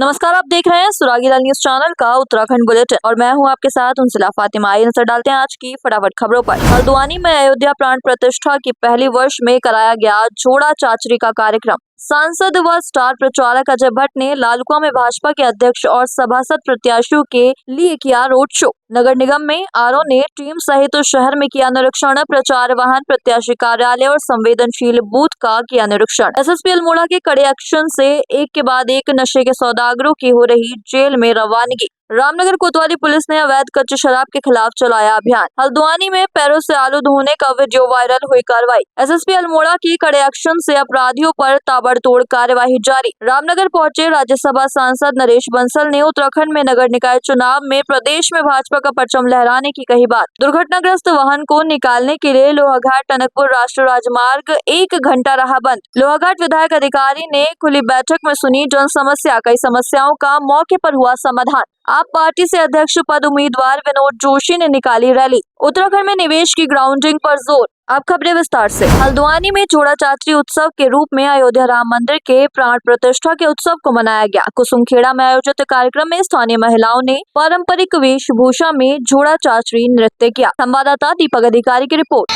नमस्कार, आप देख रहे हैं सुरागी लाल न्यूज चैनल का उत्तराखंड बुलेटिन और मैं हूं आपके साथ उनसिला फातिमा। आइए नजर डालते हैं आज की फटाफट खबरों पर। हल्द्वानी में अयोध्या प्राण प्रतिष्ठा की पहली वर्ष में कराया गया जोड़ा चाचरी का कार्यक्रम। सांसद व स्टार प्रचारक अजय भट्ट ने लालकुआ में भाजपा के अध्यक्ष और सभासद प्रत्याशियों के लिए किया रोड शो। नगर निगम में आरओ ने टीम सहित शहर में किया निरीक्षण। प्रचार वाहन, प्रत्याशी कार्यालय और संवेदनशील बूथ का किया निरीक्षण। एसएसपी अल्मोड़ा के कड़े एक्शन से एक के बाद एक नशे के सौदागरों की हो रही जेल में रवानगी। रामनगर कोतवाली पुलिस ने अवैध कच्चे शराब के खिलाफ चलाया अभियान। हल्द्वानी में पैरों से आलू धोने का वीडियो वायरल, हुई कार्रवाई। एसएसपी अल्मोड़ा की कड़े एक्शन से अपराधियों पर ताबड़तोड़ कार्यवाही जारी। रामनगर पहुंचे राज्यसभा सांसद नरेश बंसल ने उत्तराखंड में नगर निकाय चुनाव में प्रदेश में भाजपा का परचम लहराने की कही बात। दुर्घटनाग्रस्त वाहन को निकालने के लिए लोहाघाट टनकपुर राष्ट्रीय राजमार्ग 1 घंटा रहा बंद। लोहाघाट विधायक अधिकारी ने खुली बैठक में सुनी जन समस्या। कई समस्याओं का मौके पर हुआ समाधान। आप पार्टी से अध्यक्ष पद उम्मीदवार विनोद जोशी ने निकाली रैली। उत्तराखंड में निवेश की ग्राउंडिंग पर जोर। अब खबरें विस्तार से। हल्द्वानी में जोड़ा चाचरी उत्सव के रूप में अयोध्या राम मंदिर के प्राण प्रतिष्ठा के उत्सव को मनाया गया। कुसुमखेड़ा में आयोजित कार्यक्रम में स्थानीय महिलाओं ने पारंपरिक वेशभूषा में जोड़ा चाचरी नृत्य किया। संवाददाता दीपक अधिकारी की रिपोर्ट।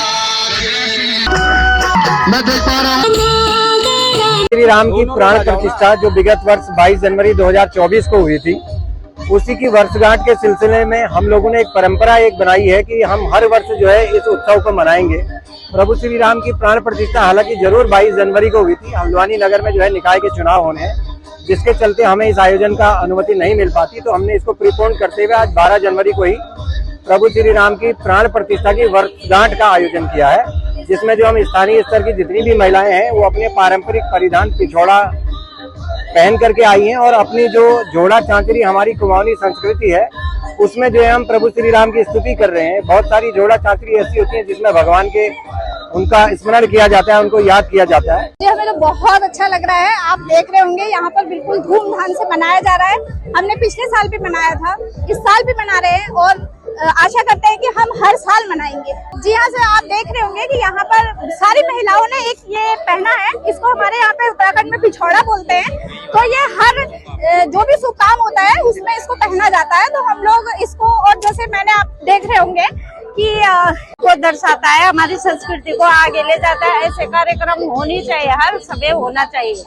श्री राम की प्राण प्रतिष्ठा जो विगत वर्ष 22 जनवरी 2024 को हुई थी, उसी की वर्षगांठ के सिलसिले में हम लोगों ने एक परंपरा बनाई है कि हम हर वर्ष जो है इस उत्सव को मनाएंगे। प्रभु श्री राम की प्राण प्रतिष्ठा हालांकि जरूर 22 जनवरी को हुई थी। हल्द्वानी नगर में जो है निकाय के चुनाव होने हैं, जिसके चलते हमें इस आयोजन का अनुमति नहीं मिल पाती, तो हमने इसको प्रीपोन करते हुए आज 12 जनवरी को ही प्रभु श्री राम की प्राण प्रतिष्ठा की वर्षगांठ का आयोजन किया है, जिसमें जो हम स्थानीय स्तर की जितनी भी महिलाएं हैं वो अपने पारंपरिक परिधान पिछोड़ा पहन करके आई हैं और अपनी जो जोड़ा चांचरी हमारी कुमाऊनी संस्कृति है उसमें जो है हम प्रभु श्री राम की स्तुति कर रहे हैं। बहुत सारी जोड़ा चांचरी ऐसी होती है जिसमें भगवान के उनका स्मरण किया जाता है, उनको याद किया जाता है। जी, हमें तो बहुत अच्छा लग रहा है। आप देख रहे होंगे यहाँ पर बिल्कुल धूमधाम से मनाया जा रहा है। हमने पिछले साल भी मनाया था, इस साल भी मना रहे हैं और आशा करते हैं कि हम हर साल मनाएंगे। जी हाँ सर, आप देख रहे होंगे कि यहाँ पर सारी महिलाओं ने एक ये पहना है, इसको हमारे यहाँ पे उत्तराखंड में पिछौड़ा बोलते हैं। तो ये हर जो भी शुभ काम होता है उसमें इसको पहना जाता है। तो हम लोग इसको, और जैसे मैंने आप देख रहे होंगे कि वो दर्शाता है, हमारी संस्कृति को आगे ले जाता है। ऐसे कार्यक्रम होनी चाहिए, हर समय होना चाहिए।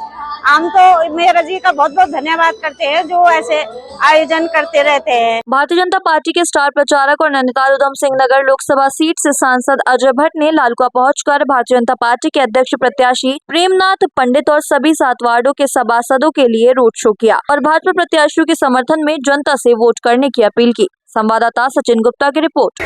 हम तो मेरा जी का बहुत बहुत धन्यवाद करते हैं जो ऐसे आयोजन करते रहते हैं। भारतीय जनता पार्टी के स्टार प्रचारक और नैनीताल उधम सिंह नगर लोकसभा सीट से सांसद अजय भट्ट ने लालकुआ पहुंचकर भारतीय जनता पार्टी के अध्यक्ष प्रत्याशी प्रेमनाथ पंडित और सभी 7 वार्डों के सभासदों के लिए रोड शो किया और भाजपा प्रत्याशियों के समर्थन में जनता से वोट करने की अपील की। संवाददाता सचिन गुप्ता की रिपोर्ट।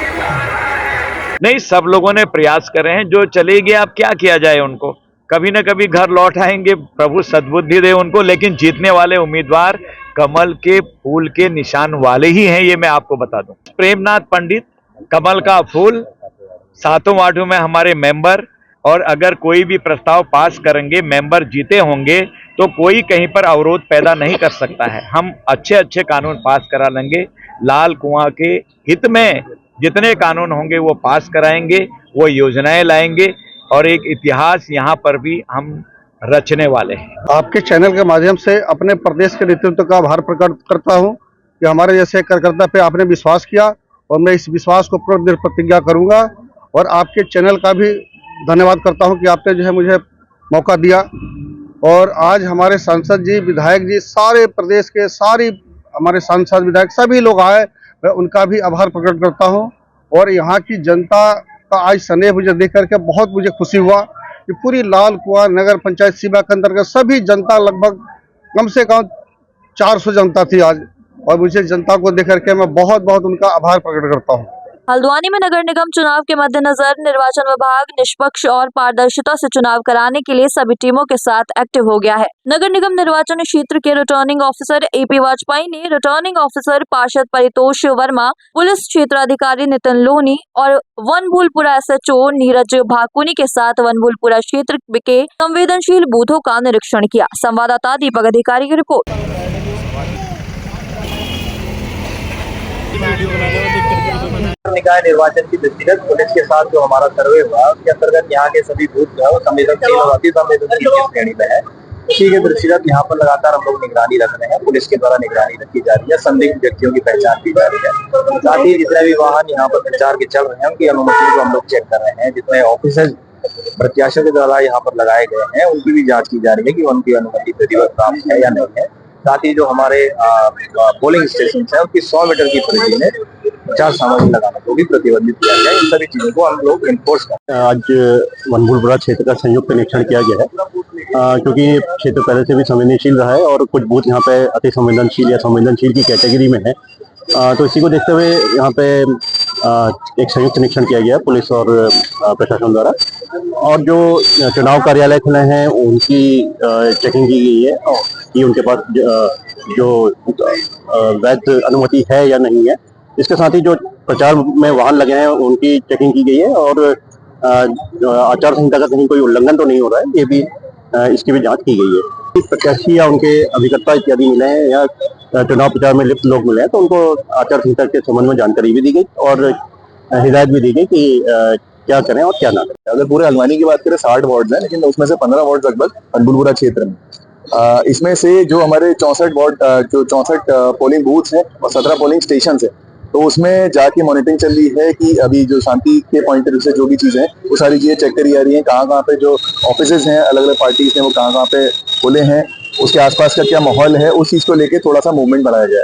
नहीं, सब लोगों ने प्रयास करे हैं, जो चले गए अब क्या किया जाए, उनको कभी न कभी घर लौट आएंगे, प्रभु सद्बुद्धि दे उनको। लेकिन जीतने वाले उम्मीदवार कमल के फूल के निशान वाले ही हैं, ये मैं आपको बता दूं। प्रेमनाथ पंडित, कमल का फूल, 7 वार्डों में हमारे मेंबर, और अगर कोई भी प्रस्ताव पास करेंगे, मेंबर जीते होंगे, तो कोई कहीं पर अवरोध पैदा नहीं कर सकता है। हम अच्छे कानून पास करा लेंगे। लाल कुआं के हित में जितने कानून होंगे वो पास कराएंगे, वो योजनाएं लाएंगे और एक इतिहास यहाँ पर भी हम रचने वाले हैं। आपके चैनल के माध्यम से अपने प्रदेश के नेतृत्व का आभार प्रकट करता हूँ कि हमारे जैसे कार्यकर्ता पे आपने विश्वास किया और मैं इस विश्वास को पूर्ण प्रतिज्ञा करूँगा। और आपके चैनल का भी धन्यवाद करता हूँ कि आपने जो है मुझे मौका दिया। और आज हमारे सांसद जी, विधायक जी, सारे प्रदेश के सारी हमारे सांसद विधायक सभी लोग आए, मैं उनका भी आभार प्रकट करता हूँ। और यहाँ की जनता का आज स्नेह मुझे देख करके बहुत मुझे खुशी हुआ कि पूरी लाल कुआं नगर पंचायत सीमा के अंतर्गत सभी जनता, लगभग कम से कम 400 जनता थी आज। और मुझे जनता को देख करके मैं बहुत बहुत उनका आभार प्रकट करता हूँ। हल्द्वानी में नगर निगम चुनाव के मद्देनजर निर्वाचन विभाग निष्पक्ष और पारदर्शिता से चुनाव कराने के लिए सभी टीमों के साथ एक्टिव हो गया है। नगर निगम निर्वाचन क्षेत्र के रिटर्निंग ऑफिसर AP वाजपेयी ने रिटर्निंग ऑफिसर पार्षद परितोष वर्मा, पुलिस क्षेत्राधिकारी नितिन लोहनी और वनभूलपुरा SHO नीरज भाकुनी के साथ वनभूलपुरा क्षेत्र के संवेदनशील बूथों का निरीक्षण किया। संवाददाता दीपक अधिकारी की रिपोर्ट। निकाय निर्वाचन की दृष्टिगत पुलिस के साथ जो हमारा सर्वे हुआ उसके अंतर्गत यहाँ के सभी बूथ जो है संवेदनशील श्रेणी में है। इसी के दृष्टिगत यहाँ पर लगातार हम लोग निगरानी रख रहे हैं। पुलिस के द्वारा निगरानी रखी जा रही है, संदिग्ध व्यक्तियों की पहचान की जा रही है। साथ ही जितने भी वाहन यहाँ पर प्रचार के चल रहे हैं उनकी अनुमति को हम लोग चेक कर रहे हैं। जितने ऑफिसर्स प्रत्याशियों के द्वारा यहाँ पर लगाए गए हैं उनकी भी जांच की जा रही है कि उनकी अनुमति विधिवत प्राप्त है या नहीं है। साथ ही जो हमारे पोलिंग स्टेशन है उनकी 100 मीटर की परिधि में प्रचार सामग्री लगाने को भी प्रतिबंधित किया गया है। इन सभी चीजों को हम लोग इन्फोर्स करते हैं। आज वनभूलपुरा क्षेत्र का संयुक्त निरीक्षण किया गया है, क्योंकि ये क्षेत्र पहले से भी संवेदनशील रहा है और कुछ बूथ यहाँ पे अति संवेदनशील या संवेदनशील की कैटेगरी में है। तो इसी को देखते हुए यहाँ पे एक संयुक्त निरीक्षण किया गया पुलिस और प्रशासन द्वारा, और जो चुनाव कार्यालय खुले हैं उनकी चेकिंग की गई है कि उनके पास जो वैध अनुमति है या नहीं है। इसके साथ ही जो प्रचार में वाहन लगे हैं उनकी चेकिंग की गई है और आचार संहिता का कहीं कोई उल्लंघन तो नहीं हो रहा है, ये भी इसकी भी जांच की गई है। प्रत्याशी या उनके अभिकर्ता इत्यादि मिले हैं या चुनाव प्रचार में लिप्त लोग मिले हैं तो उनको आचार संहिता के संबंध में जानकारी भी दी गई और हिदायत भी दी गई कि क्या करें और क्या ना करें। अगर पूरे हल्द्वानी की बात करें 60 वार्ड है, लेकिन उसमें से 15 वार्ड लगभग वनभूलपुरा क्षेत्र में। इसमें से जो हमारे 64 वार्ड जो 64 पोलिंग बूथ हैं और 17 पोलिंग स्टेशन है, तो उसमें जाके मॉनिटरिंग चल रही है कि अभी जो शांति के पॉइंट ऑफ व्यू से जो भी चीजें हैं वो सारी चीजें चेक करी जा रही हैं। कहाँ पे जो ऑफिसेज हैं अलग अलग पार्टीज हैं वो कहाँ पे खुले हैं, उसके आसपास का क्या माहौल है, उस चीज को लेके थोड़ा सा मूवमेंट बढ़ाया जाए।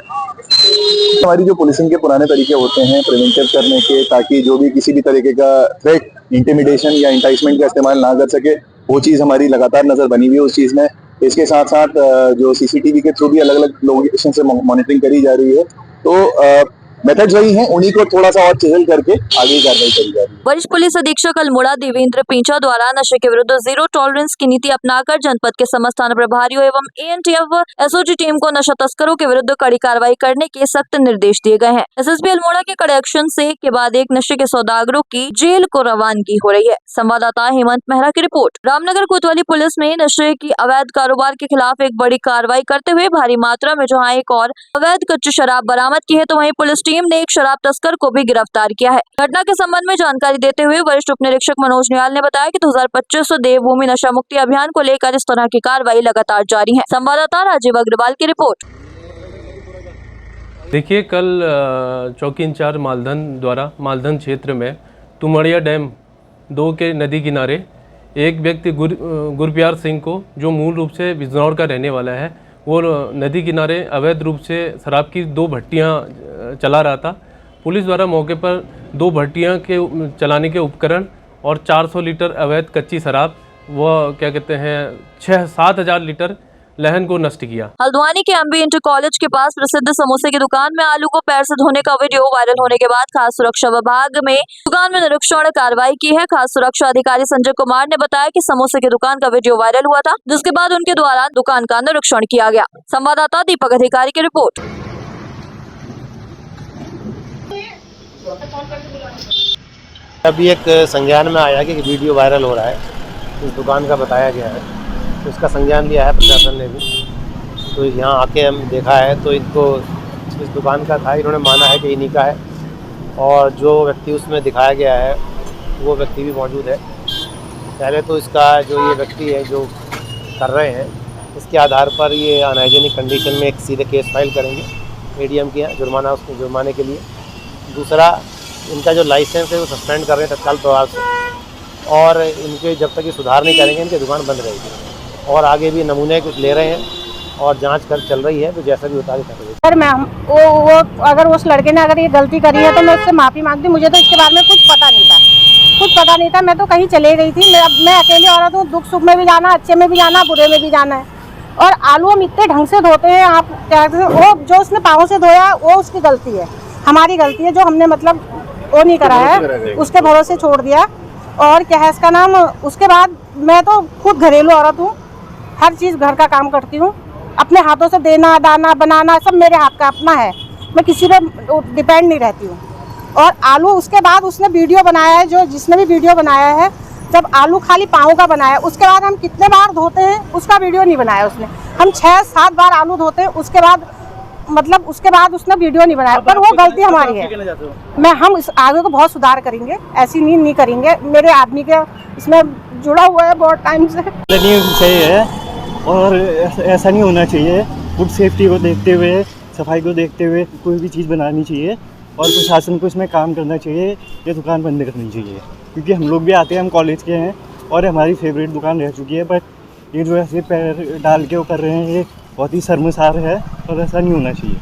हमारी जो पुलिसिंग के पुराने तरीके होते हैं प्रिवेंटिव करने के, ताकि जो भी किसी भी तरीके का थ्रेट, इंटिमिडेशन या इंटाइसमेंट का इस्तेमाल ना कर सके, वो चीज हमारी लगातार नजर बनी हुई है उस चीज में। इसके साथ साथ जो सीसीटीवी के थ्रू भी अलग अलग लोकेशन से मॉनिटरिंग करी जा रही है। तो मेथड्स वही हैं, उन्हीं को थोड़ा सा और चिजल करके आगे कार्रवाई करी जा रही है। वरिष्ठ पुलिस अधीक्षक अल्मोड़ा देवेंद्र पिंचा द्वारा नशे के विरुद्ध जीरो टॉलरेंस की नीति अपनाकर जनपद के समस्त थाना प्रभारियों एवं एएनटीएफ एसओजी टीम को नशा तस्करों के विरुद्ध कड़ी कार्रवाई करने के सख्त निर्देश दिए गए हैं। एसएसपी अल्मोड़ा के कड़े एक्शन से के बाद एक नशे के सौदागरों की जेल को रवानगी हो रही है। संवाददाता हेमंत मेहरा की रिपोर्ट। रामनगर कोतवाली पुलिस ने नशे की अवैध कारोबार के खिलाफ एक बड़ी कार्रवाई करते हुए भारी मात्रा में जहाँ एक और अवैध कच्ची शराब बरामद की है, तो वहीं पुलिस टीम ने एक शराब तस्कर को भी गिरफ्तार किया है। घटना के संबंध में जानकारी देते हुए वरिष्ठ उप निरीक्षक मनोज निहाल ने बताया कि 2025 देवभूमि नशा मुक्ति अभियान को लेकर इस तरह की कार्रवाई लगातार जारी है। संवाददाता राजीव अग्रवाल की रिपोर्ट। देखिए, कल चौकी इंचार्ज मालधन द्वारा मालधन क्षेत्र में तुमड़िया डैम 2 के नदी किनारे एक व्यक्ति गुरप्यार सिंह को, जो मूल रूप से बिजनौर का रहने वाला है, वो नदी किनारे अवैध रूप से शराब की 2 भट्टियाँ चला रहा था। पुलिस द्वारा मौके पर 2 भट्टियाँ के चलाने के उपकरण और 400 लीटर अवैध कच्ची शराब, वह क्या कहते हैं 6-7 हज़ार लीटर लहन को नष्ट किया। हल्द्वानी के एमबी इंटर कॉलेज के पास प्रसिद्ध समोसे की दुकान में आलू को पैर से धोने का वीडियो वायरल होने के बाद खास सुरक्षा विभाग में दुकान में निरीक्षण कार्रवाई की है। खास सुरक्षा अधिकारी संजय कुमार ने बताया कि समोसे की दुकान का वीडियो वायरल हुआ था, जिसके बाद उनके द्वारा दुकान का निरीक्षण किया गया। संवाददाता दीपक अधिकारी की रिपोर्ट। अभी एक संज्ञान में आया कि वीडियो वायरल हो रहा है, इस दुकान का बताया गया है, तो इसका संज्ञान लिया है प्रशासन ने भी। तो यहाँ आके हम देखा है तो इनको इस दुकान का था, इन्होंने माना है कि इन्हीं का है, और जो व्यक्ति उसमें दिखाया गया है वो व्यक्ति भी मौजूद है। पहले तो इसका जो ये व्यक्ति है जो कर रहे हैं, इसके आधार पर ये अनहाइजीनिक कंडीशन में एक सीधे केस फाइल करेंगे एडीएम के यहाँ, जुर्माना, उसको जुर्माने के लिए। दूसरा, इनका जो लाइसेंस है वो सस्पेंड कर रहे हैं तत्काल प्रभाव से, और इनके जब तक ये सुधार नहीं करेंगे इनकी दुकान बंद रहेगी। और आगे भी नमूने कुछ ले रहे हैं और जांच कर चल रही है, तो जैसा भी होता है करेंगे। सर मैं वो अगर उस लड़के ने अगर ये गलती करी है तो मैं उससे माफ़ी मांगती। मुझे तो इसके बारे में कुछ पता नहीं था, मैं तो कहीं चले गई थी। मैं अकेली औरत हूँ, दुख सुख में भी जाना, अच्छे में भी जाना, बुरे में भी जाना है। और आलू हम इतने ढंग से धोते हैं, आप क्या वो जो उसने पाँव से धोया वो उसकी गलती है, हमारी गलती है जो हमने मतलब वो नहीं करा है, उसके भरोसे छोड़ दिया। और क्या है इसका नाम, उसके बाद मैं तो खुद घरेलू औरत हूँ, हर चीज़ घर का काम करती हूँ, अपने हाथों से देना, दाना, बनाना सब मेरे हाथ का अपना है, मैं किसी पे डिपेंड नहीं रहती हूँ। और आलू उसके बाद उसने वीडियो बनाया है, जो जिसने भी वीडियो बनाया है, जब आलू खाली पाँव का बनाया, उसके बाद हम कितने बार धोते हैं उसका वीडियो नहीं बनाया उसने। हम 6-7 बार आलू धोते हैं, उसके बाद उसने वीडियो नहीं बनाया, पर वो गलती हमारी है। हम इस आगे को बहुत सुधार करेंगे, ऐसी नहीं करेंगे। मेरे आदमी के इसमें जुड़ा हुआ है बहुत टाइम से। सही है, और ऐसा नहीं होना चाहिए। फूड सेफ्टी को देखते हुए, सफाई को देखते हुए कोई भी चीज़ बनानी चाहिए और प्रशासन को इसमें काम करना चाहिए। ये दुकान बंद करनी चाहिए, क्योंकि हम लोग भी आते हैं, हम कॉलेज के हैं और हमारी फेवरेट दुकान रह चुकी है। बट ये जो ऐसे पैर डाल के वो कर रहे हैं, ये बहुत ही शर्मसार है और ऐसा नहीं होना चाहिए।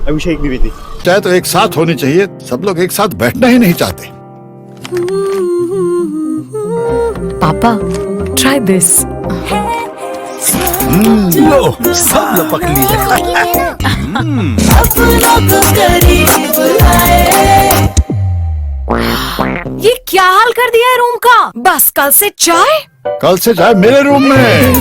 अभिषेक द्विवेदी। चाहे तो एक साथ होनी चाहिए, सब लोग एक साथ बैठना ही नहीं चाहते। पापा, try this. लो, सब लपक लिए। ये क्या हाल कर दिया है रूम का? बस कल से चाय? कल से चाय मेरे रूम में।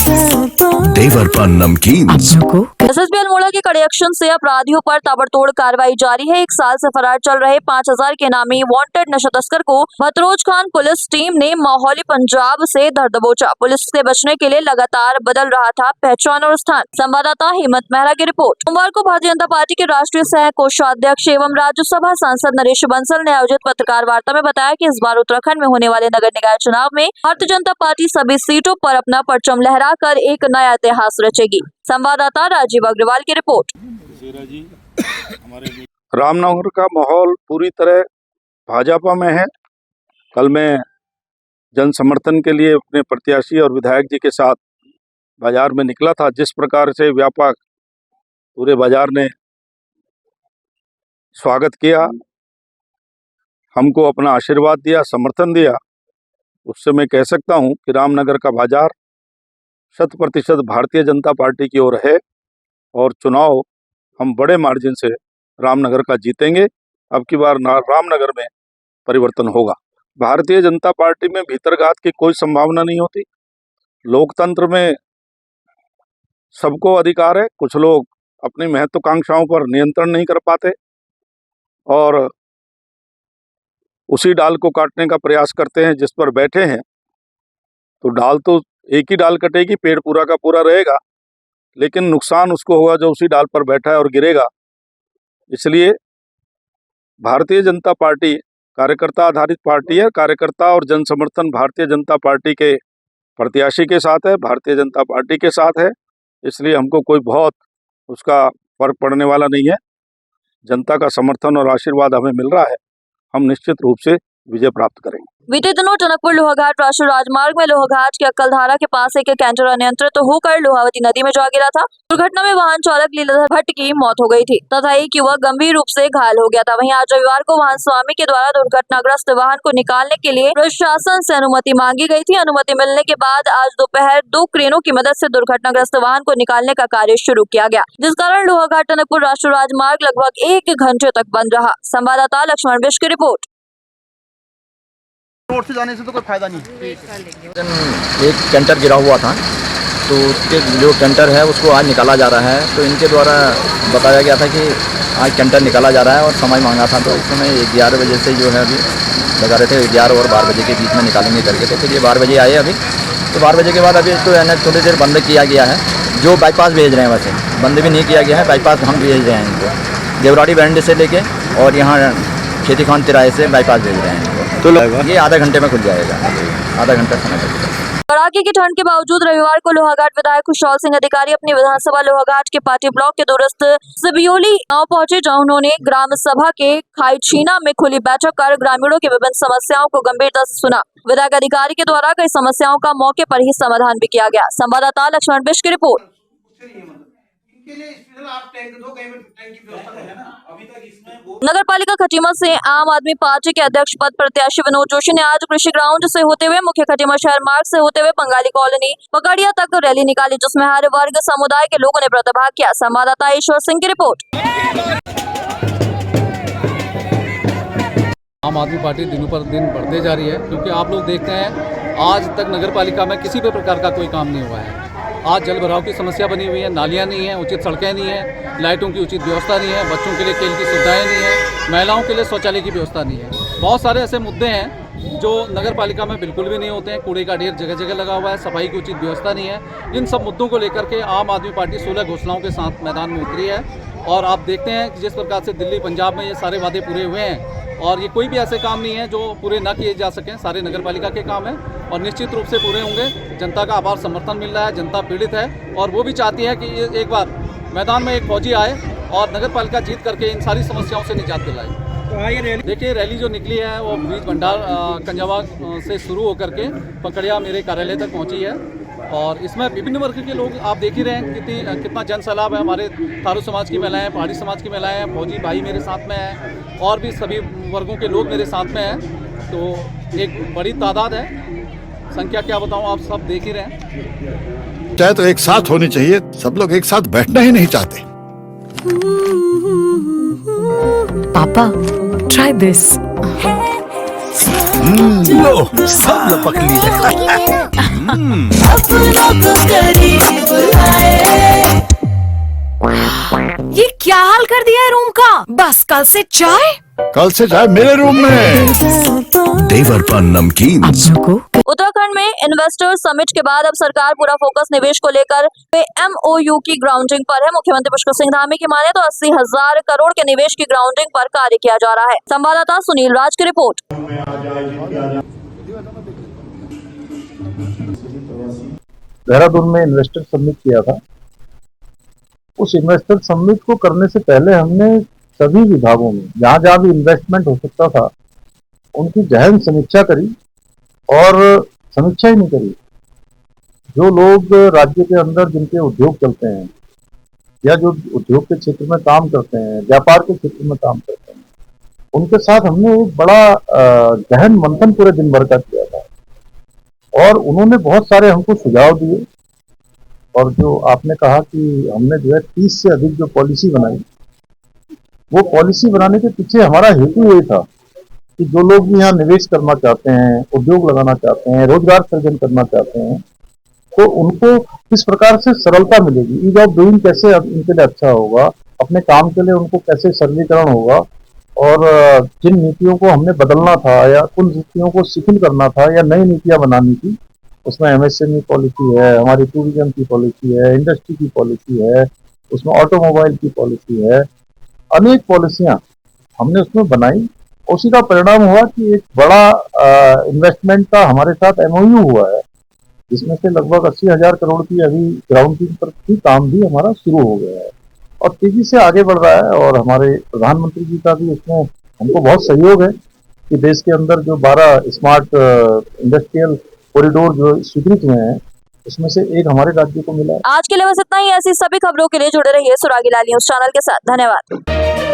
देवर पान नमकीन। एसएसबी अल्मोड़ा के कड़े एक्शन से अपराधियों पर ताबड़तोड़ कार्रवाई जारी है। 1 साल से फरार चल रहे 5000 के नामी वांटेड नशा तस्कर को भतरोज खान पुलिस टीम ने माहौली पंजाब से धर दबोचा। पुलिस से बचने के लिए लगातार बदल रहा था पहचान और स्थान। संवाददाता हिम्मत मेहरा की रिपोर्ट। सोमवार को भारतीय जनता पार्टी के राष्ट्रीय सह कोषाध्यक्ष एवं राज्यसभा सांसद नरेश बंसल ने आयोजित पत्रकार वार्ता में बताया कि इस बार उत्तराखंड में होने वाले नगर निकाय चुनाव में भारतीय जनता पार्टी सभी सीटों पर अपना परचम लहराकर एक नया इतिहास रचेगी। संवाददाता राजीव अग्रवाल की रिपोर्ट। रामनगर का माहौल पूरी तरह भाजपा में है। कल मैं जन समर्थन के लिए अपने प्रत्याशी और विधायक जी के साथ बाजार में निकला था। जिस प्रकार से व्यापक पूरे बाजार ने स्वागत किया, हमको अपना आशीर्वाद दिया, समर्थन दिया, उससे मैं कह सकता हूं कि रामनगर का बाजार 100% भारतीय जनता पार्टी की ओर है और चुनाव हम बड़े मार्जिन से रामनगर का जीतेंगे। अब की बार रामनगर में परिवर्तन होगा। भारतीय जनता पार्टी में भीतरघात की कोई संभावना नहीं होती। लोकतंत्र में सबको अधिकार है। कुछ लोग अपनी महत्वाकांक्षाओं पर नियंत्रण नहीं कर पाते और उसी डाल को काटने का प्रयास करते हैं जिस पर बैठे हैं। तो डाल तो एक ही डाल कटेगी, पेड़ पूरा का पूरा रहेगा, लेकिन नुकसान उसको होगा जो उसी डाल पर बैठा है और गिरेगा। इसलिए भारतीय जनता पार्टी कार्यकर्ता आधारित पार्टी है। कार्यकर्ता और जन समर्थन भारतीय जनता पार्टी के प्रत्याशी के साथ है, भारतीय जनता पार्टी के साथ है। इसलिए हमको कोई बहुत उसका फर्क पड़ने वाला नहीं है। जनता का समर्थन और आशीर्वाद हमें मिल रहा है, हम निश्चित रूप से विजय प्राप्त करेंगे। बीते दिनों टनकपुर लोहाघाट राष्ट्रीय राजमार्ग में लोहाघाट के अक्कलधारा के पास एक कैंटर अनियंत्रित होकर लोहावती नदी में जा गिरा था। दुर्घटना में वाहन चालक लीलाधर भट्ट की मौत हो गई थी तथा एक युवक गंभीर रूप से घायल हो गया था। वहीं आज रविवार को वाहन स्वामी के द्वारा दुर्घटनाग्रस्त वाहन को निकालने के लिए प्रशासन से अनुमति मांगी गई थी। अनुमति मिलने के बाद आज दोपहर 2 क्रेनों की मदद से दुर्घटनाग्रस्त वाहन को निकालने का कार्य शुरू किया गया, जिस कारण लोहाघाट टनकपुर राष्ट्रीय राजमार्ग लगभग 1 घंटे तक बंद रहा। संवाददाता लक्ष्मण बिष्ट की रिपोर्ट। रोड से जाने से तो कोई फायदा नहीं। एक कैंटर गिरा हुआ था, तो उसके जो कैंटर है उसको आज निकाला जा रहा है। तो इनके द्वारा बताया गया था कि आज कैंटर निकाला जा रहा है और समय मांगा था। तो इस समय 11 बजे से जो है अभी लगा रहे थे, 11 और 12 बजे के बीच में निकालेंगे करके। तो फिर ये 12 बजे आए अभी। तो 12 बजे के बाद अभी तो NH थोड़ी देर बंद किया गया है। जो बाईपास भेज रहे हैं वैसे बंद भी नहीं किया गया है, बाईपास हम भेज रहे हैं इनको। देवराड़ी बैंड से लेके और यहाँ खेती खान तिराहे से बाईपास भेज रहे हैं इनको। तो ये आधा घंटे में खुल जाएगा, आधा घंटा समय लगेगा। कड़ाके की ठंड के बावजूद रविवार को लोहाघाट विधायक खुशहाल सिंह अधिकारी अपनी विधानसभा लोहाघाट के पार्टी ब्लॉक के दूरस्थ सिबियोली गांव पहुंचे, जहां उन्होंने ग्राम सभा के खाईछीना में खुली बैठक कर ग्रामीणों की विभिन्न समस्याओं को गंभीरता से सुना। विधायक अधिकारी के द्वारा कई समस्याओं का मौके पर ही समाधान भी किया गया। संवाददाता लक्ष्मण बिष्ट की रिपोर्ट। नगर पालिका खटीमा से आम आदमी पार्टी के अध्यक्ष पद प्रत्याशी विनोद जोशी ने आज कृषि ग्राउंड से होते हुए मुख्य खटीमा शहर मार्ग से होते हुए बंगाली कॉलोनी पकड़िया तक रैली निकाली, जिसमें हर वर्ग समुदाय के लोगों ने प्रतिभाग किया। संवाददाता ईश्वर सिंह की रिपोर्ट। आम आदमी पार्टी दिनों पर दिन बढ़ते जा रही है, क्योंकि आप लोग देखते हैं आज तक नगर पालिका में किसी भी प्रकार का कोई काम नहीं हुआ है। आज जल भराव की समस्या बनी हुई है, नालियाँ नहीं है, उचित सड़कें नहीं है, लाइटों की उचित व्यवस्था नहीं है, बच्चों के लिए खेल की सुविधाएं नहीं है, महिलाओं के लिए शौचालय की व्यवस्था नहीं है। बहुत सारे ऐसे मुद्दे हैं जो नगर पालिका में बिल्कुल भी नहीं होते हैं। कूड़े का ढेर जगह जगह लगा हुआ है, सफाई की उचित व्यवस्था नहीं है। इन सब मुद्दों को लेकर के आम आदमी पार्टी 16 घोषणाओं के साथ मैदान में उतरी है और आप देखते हैं कि जिस प्रकार से दिल्ली पंजाब में ये सारे वादे पूरे हुए हैं, और ये कोई भी ऐसे काम नहीं है जो पूरे ना किए जा सकें, सारे नगर पालिका के काम हैं और निश्चित रूप से पूरे होंगे। जनता का आभार समर्थन मिल रहा है, जनता पीड़ित है और वो भी चाहती है कि एक बार मैदान में एक फौजी आए और नगर पालिका जीत करके इन सारी समस्याओं से निजात दिलाए। देखिए, रैली जो निकली है वो बीज भंडार कंजावा से शुरू होकर के पकड़िया मेरे कार्यालय तक पहुंची है और इसमें विभिन्न वर्ग के लोग आप देख ही रहे हैं कितना जन सैलाब है। हमारे थारू समाज की महिलाएं हैं, पहाड़ी समाज की महिलाएं हैं, फौजी भाई मेरे साथ में हैं और भी सभी वर्गों के लोग मेरे साथ में हैं। तो एक बड़ी तादाद है, संख्या क्या बताऊं, आप सब देख ही रहे हैं। चाहे तो एक साथ होनी चाहिए, सब लोग एक साथ बैठना ही नहीं चाहते। पापा ट्राई दिस। लो सब लपक लिए। ये क्या हाल कर दिया है रूम का? बस कल से चाय मेरे रूम में। देवर पान नमकीन। उत्तराखंड में इन्वेस्टर समिट के बाद अब सरकार पूरा फोकस निवेश को लेकर MOU की ग्राउंडिंग पर है। मुख्यमंत्री पुष्कर सिंह धामी की माने तो 80,000 करोड़ के निवेश की ग्राउंडिंग पर कार्य किया जा रहा है। संवाददाता सुनील राज की रिपोर्ट। देहरादून में इन्वेस्टर समिट किया था। उस इन्वेस्टर समिट को करने से पहले हमने सभी विभागों में जहां जहां भी इन्वेस्टमेंट हो सकता था उनकी गहन समीक्षा करी और समीक्षा ही नहीं करी। जो लोग राज्य के अंदर जिनके उद्योग चलते हैं या जो उद्योग के क्षेत्र में काम करते हैं, व्यापार के क्षेत्र में काम करते हैं, उनके साथ हमने एक बड़ा गहन मंथन पूरे दिन भर का किया था और उन्होंने बहुत सारे हमको सुझाव दिए। और जो आपने कहा कि हमने जो है 30 से अधिक जो पॉलिसी बनाई, वो पॉलिसी बनाने के पीछे हमारा हेतु ये था कि जो लोग भी यहाँ निवेश करना चाहते हैं, उद्योग लगाना चाहते हैं, रोजगार सृजन करना चाहते हैं, तो उनको किस प्रकार से सरलता मिलेगी, ईज ऑफ डूइंग कैसे इनके लिए अच्छा होगा, अपने काम के लिए उनको कैसे सरलीकरण होगा और जिन नीतियों को हमने बदलना था या उन नीतियों को शिथिल करना था या नई नीतियां बनानी थी, उसमें MSME पॉलिसी है, हमारी टूरिज्म की पॉलिसी है, इंडस्ट्री की पॉलिसी है, उसमें ऑटोमोबाइल की पॉलिसी है, अनेक पॉलिसियां हमने उसमें बनाई। उसी का परिणाम हुआ कि एक बड़ा इन्वेस्टमेंट का हमारे साथ MOU हुआ है, जिसमें से लगभग 80,000 करोड़ की अभी ग्राउंडिंग पर की काम भी हमारा शुरू हो गया है और तेजी से आगे बढ़ रहा है। और हमारे प्रधानमंत्री जी का भी इसमें हमको बहुत सहयोग है कि देश के अंदर जो 12 स्मार्ट इंडस्ट्रियल कॉरिडोर जो स्वीकृत हुए हैं उसमें से एक हमारे राज्य को मिला है। आज के लिए बस इतना ही। ऐसी सभी खबरों के लिए जुड़े रहिए सुरागी लाल न्यूज चैनल के साथ। धन्यवाद।